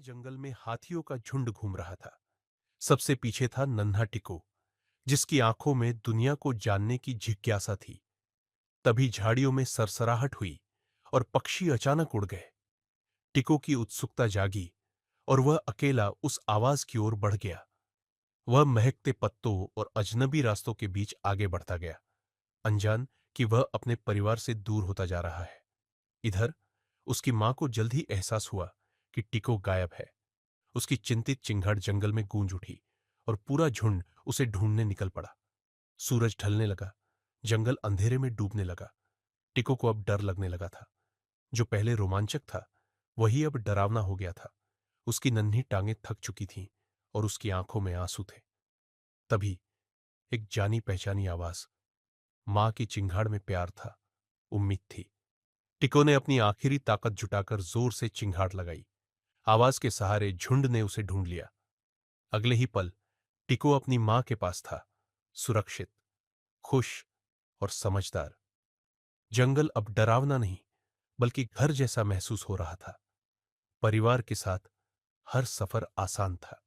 जंगल में हाथियों का झुंड घूम रहा था। सबसे पीछे था नन्हा टिको, जिसकी आंखों में दुनिया को जानने की जिज्ञासा थी। तभी झाड़ियों में सरसराहट हुई और पक्षी अचानक उड़ गए। टिको की उत्सुकता जागी और वह अकेला उस आवाज की ओर बढ़ गया। वह महकते पत्तों और अजनबी रास्तों के बीच आगे बढ़ता गया, अनजान कि वह अपने परिवार से दूर होता जा रहा है। इधर उसकी मां को जल्द ही एहसास हुआ कि टिको गायब है। उसकी चिंतित चिंगाड़ जंगल में गूंज उठी और पूरा झुंड उसे ढूंढने निकल पड़ा। सूरज ढलने लगा, जंगल अंधेरे में डूबने लगा। टिको को अब डर लगने लगा था। जो पहले रोमांचक था, वही अब डरावना हो गया था। उसकी नन्ही टांगें थक चुकी थीं और उसकी आंखों में आंसू थे। तभी एक जानी पहचानी आवाज, मां की चिंगाड़ में प्यार था, उम्मीद थी। टिको ने अपनी आखिरी ताकत जुटाकर जोर से चिंगाड़ लगाई। आवाज के सहारे झुंड ने उसे ढूंढ लिया। अगले ही पल टिको अपनी मां के पास था, सुरक्षित, खुश और समझदार। जंगल अब डरावना नहीं, बल्कि घर जैसा महसूस हो रहा था। परिवार के साथ हर सफर आसान था।